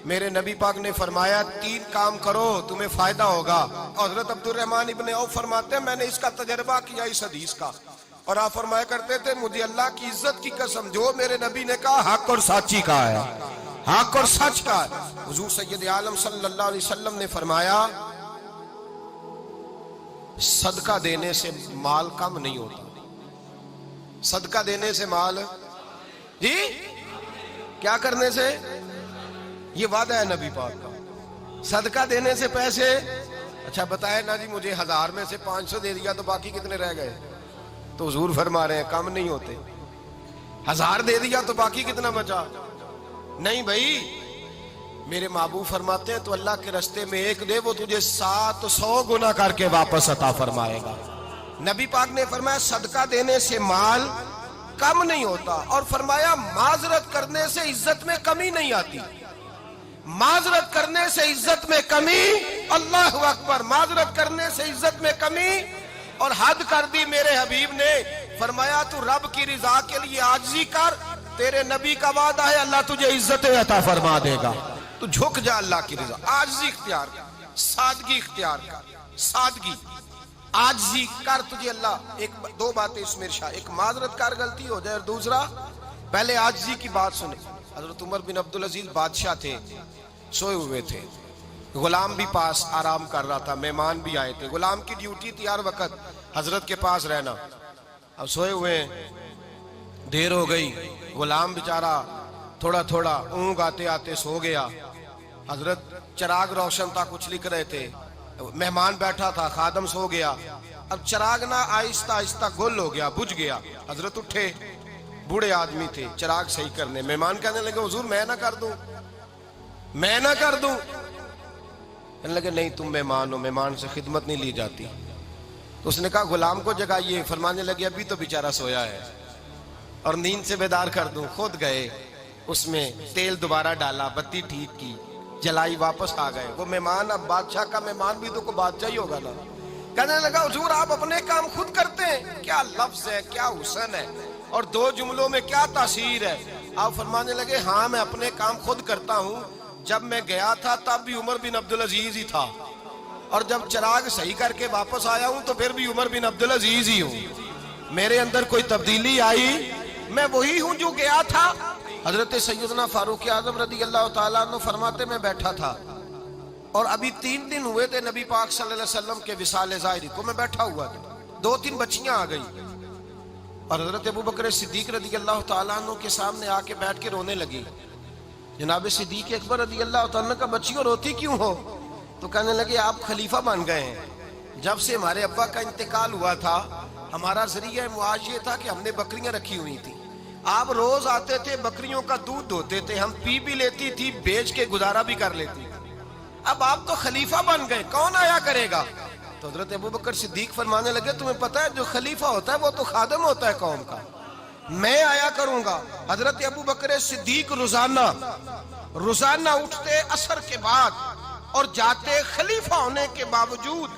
میرے نبی پاک نے فرمایا 3 کام کرو تمہیں فائدہ ہوگا. حضرت عبد الرحمن ابن عوف فرماتے ہیں میں نے اس کا تجربہ کیا اس حدیث کا, اور آپ فرمایا کرتے تھے مجھے اللہ کی عزت کی قسم جو میرے نبی نے کہا حق اور سچی کہا ہے, حق اور سچ کا ہے. حضور سید عالم صلی اللہ علیہ وسلم نے فرمایا صدقہ دینے سے مال کم نہیں ہوتا. صدقہ دینے سے مال جی کیا کرنے سے, یہ وعدہ ہے نبی پاک کا. صدقہ دینے سے پیسے, اچھا بتائے نا جی مجھے 1000 میں سے 500 دے دیا تو باقی کتنے رہ گئے؟ تو حضور فرما رہے ہیں کم نہیں ہوتے. 1000 دے دیا تو باقی کتنا بچا؟ نہیں بھائی, میرے محبوب فرماتے ہیں تو اللہ کے رستے میں 1 دے وہ تجھے 700 گنا کر کے واپس عطا فرمائے گا. نبی پاک نے فرمایا صدقہ دینے سے مال کم نہیں ہوتا, اور فرمایا معذرت کرنے سے عزت میں کمی نہیں آتی. معذرت کرنے سے عزت میں کمی, اللہ اکبر, معذرت کرنے سے عزت میں کمی. اور حد کر دی میرے حبیب نے, فرمایا تو رب کی رضا کے لیے عاجزی کر, تیرے نبی کا وعدہ ہے اللہ تجھے عزت عطا فرما دے گا. تو جھک جا اللہ کی رضا, عاجزی اختیار کر, سادگی اختیار کر, سادگی عاجزی کر, تجھے اللہ 2 باتیں اس میں ارشاد, ایک معذرت کر غلطی ہو جائے, اور دوسرا پہلے عاجزی کی بات سنیں. حضرت عمر بن عبدالعزیز بادشاہ تھے, سوئے ہوئے تھے, غلام بھی پاس آرام کر رہا تھا, مہمان بھی آئے تھے. غلام کی ڈیوٹی تھی ہر وقت حضرت کے پاس رہنا. اب سوئے ہوئے دیر ہو گئی, غلام بیچارہ تھوڑا تھوڑا اونگ آتے آتے سو گیا. حضرت چراغ روشن تھا, کچھ لکھ رہے تھے, مہمان بیٹھا تھا, خادم سو گیا. اب چراغ نہ آہستہ آہستہ گل ہو گیا, بجھ گیا. حضرت اٹھے, بوڑھے آدمی تھے, چراغ صحیح کرنے. مہمان کہنے لگے حضور میں نہ کر دوں, میں نہ کر دوں. کہنے لگے نہیں تم مہمان ہو, مہمان سے خدمت نہیں لی جاتی. تو اس نے کہا غلام کو جگائیے. فرمانے لگے ابھی تو بیچارہ سویا ہے اور نیند سے بیدار کر دوں. خود گئے, اس میں تیل دوبارہ ڈالا, بتی ٹھیک کی, جلائی, واپس آ گئے. وہ مہمان, اب بادشاہ کا مہمان بھی تو کوئی بادشاہ ہی ہوگا نا. کہنے لگا حضور آپ اپنے کام خود کرتے ہیں, کیا لفظ ہے, کیا حسن ہے, اور 2 جملوں میں کیا تاثیر ہے. آپ فرمانے لگے ہاں میں اپنے کام خود کرتا ہوں. جب میں گیا تھا تب بھی عمر بن عبدالعزیز ہی تھا, اور جب چراغ صحیح کر کے واپس آیا ہوں تو پھر بھی عمر بن عبدالعزیز ہی ہوں. میرے اندر کوئی تبدیلی آئی, میں وہی ہوں جو گیا تھا. حضرت سیدنا فاروق اعظم رضی اللہ تعالیٰ عنہ فرماتے میں بیٹھا تھا, اور ابھی 3 دن ہوئے تھے نبی پاک صلی اللہ علیہ وسلم کے وصال ظاہری کو. میں بیٹھا ہوا تھا, 2-3 بچیاں آ گئی, اور حضرت ابو بکر صدیق رضی اللہ تعالیٰ عنہ کے سامنے آ کے بیٹھ کے رونے لگی. جناب صدیق اکبر رضی اللہ تعالیٰ کا بچیوں روتی کیوں ہو؟ تو کہنے لگے آپ خلیفہ بن گئے ہیں. جب سے ہمارے ابا کا انتقال ہوا تھا ہمارا ذریعہ معاش یہ تھا کہ ہم نے بکریاں رکھی ہوئی تھی. آپ روز آتے تھے, بکریوں کا دودھ دھوتے تھے, ہم پی بھی لیتی تھی, بیچ کے گزارا بھی کر لیتی. اب آپ تو خلیفہ بن گئے, کون آیا کرے گا؟ تو حضرت ابو بکر صدیق فرمانے لگے تمہیں پتہ ہے جو خلیفہ ہوتا ہے وہ تو خادم ہوتا ہے قوم کا, میں آیا کروں گا. حضرت ابو بکر صدیق روزانہ اٹھتے عصر کے بعد اور جاتے, خلیفہ ہونے کے باوجود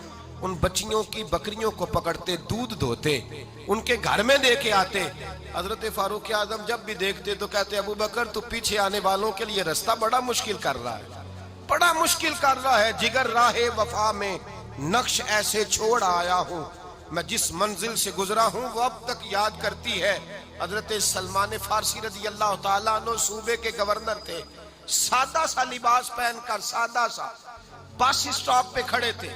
ان بچیوں کی بکریوں کو پکڑتے, دودھ دھوتے, ان کے گھر میں دے کے آتے. حضرت فاروق اعظم جب بھی دیکھتے تو کہتے ابو بکر تو پیچھے آنے والوں کے لیے رستہ بڑا مشکل کر رہا ہے, بڑا مشکل کر رہا ہے. جگر راہ وفا میں نقش ایسے چھوڑ آیا ہوں, میں جس منزل سے گزرا ہوں وہ اب تک یاد کرتی ہے. حضرت سلمان فارسی رضی اللہ تعالیٰ عنہ صوبے کے گورنر تھے, سادہ سا لباس پہن کر, سادہ سا, بس اسٹاپ پہ کھڑے تھے,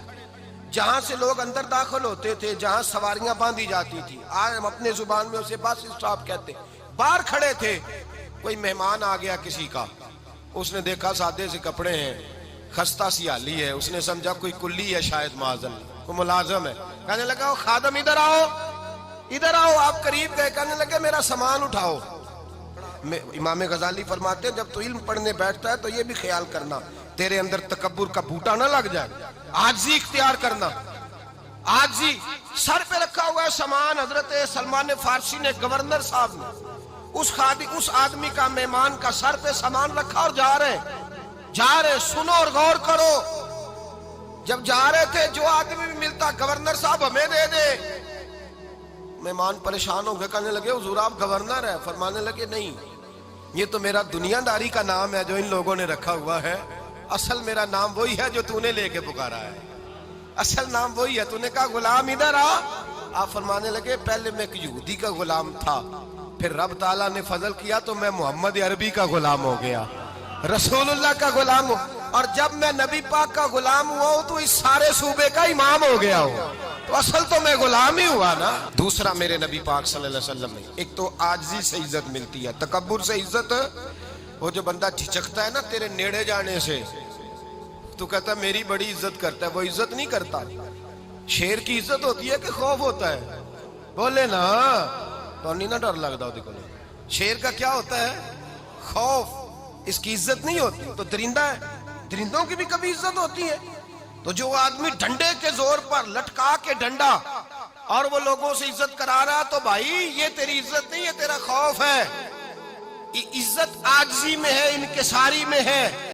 جہاں سے لوگ اندر داخل ہوتے تھے, جہاں سواریاں باندھی جاتی تھی, آج ہم اپنے زبان میں اسے بس اسٹاپ کہتے. باہر کھڑے تھے, کوئی مہمان آ گیا کسی کا, اس نے دیکھا سادے سے کپڑے ہیں, خستہ سی حالی ہے, اس نے سمجھا کوئی کلی ہے شاید, معاذ کوئی ملازم ہے. کہنے لگا خادم ادھر آؤ, ادھر آؤ. آپ قریب گئے, کہنے لگے میرا سامان اٹھاؤ. امام غزالی فرماتے ہیں جب تو علم پڑھنے بیٹھتا ہے تو یہ بھی خیال کرنا تیرے اندر تکبر کا بوٹا نہ لگ جائے, عاجزی اختیار کرنا. عاجزی, سر پہ رکھا ہوا ہے سامان. حضرت سلمان فارسی نے, گورنر صاحب نے, اس آدمی کا, مہمان کا سر پہ سامان رکھا اور جا رہے. سنو اور غور کرو. جب جا رہے تھے جو آدمی بھی ملتا, گورنر صاحب ہمیں دے دے. مہمان پریشان ہو گئے, کہنے لگے حضور آپ گورنر ہیں؟ فرمانے لگے نہیں, یہ تو میرا دنیا داری کا نام ہے جو ان لوگوں نے رکھا ہوا ہے، اصل میرا نام وہی ہے جو تو نے لے کے پکارا ہے، اصل نام وہی ہے۔ تو نے کہا غلام ادھر آ، آپ فرمانے لگے پہلے میں ایک یہودی کا غلام تھا، پھر رب تعالیٰ نے فضل کیا تو میں محمد عربی کا غلام ہو گیا، رسول اللہ کا غلام ہوں، اور جب میں نبی پاک کا غلام ہوا ہوں تو اس سارے صوبے کا امام ہو گیا ہوں، تو اصل تو میں غلام ہی ہوا نا۔ دوسرا میرے نبی پاک صلی اللہ علیہ وسلم نے ایک تو عاجزی سے عزت ملتی ہے، تکبر سے عزت، وہ جو بندہ جھجکتا ہے نا تیرے نیڑے جانے سے، تو کہتا ہے میری بڑی عزت کرتا ہے، وہ عزت نہیں کرتا۔ شیر کی عزت ہوتی ہے کہ خوف ہوتا ہے؟ بولے نا، تو نہیں نہ ڈر لگتا دیکھو، شیر کا کیا ہوتا ہے؟ خوف، اس کی عزت نہیں ہوتی۔ تو درندہ ہے، درندوں کی بھی کبھی عزت ہوتی ہے؟ تو جو آدمی ڈنڈے کے زور پر لٹکا کے ڈنڈا اور وہ لوگوں سے عزت کرا رہا، تو بھائی یہ تیری عزت نہیں ہے، تیرا خوف ہے۔ عزت عاجزی میں ہے، انکساری میں ہے۔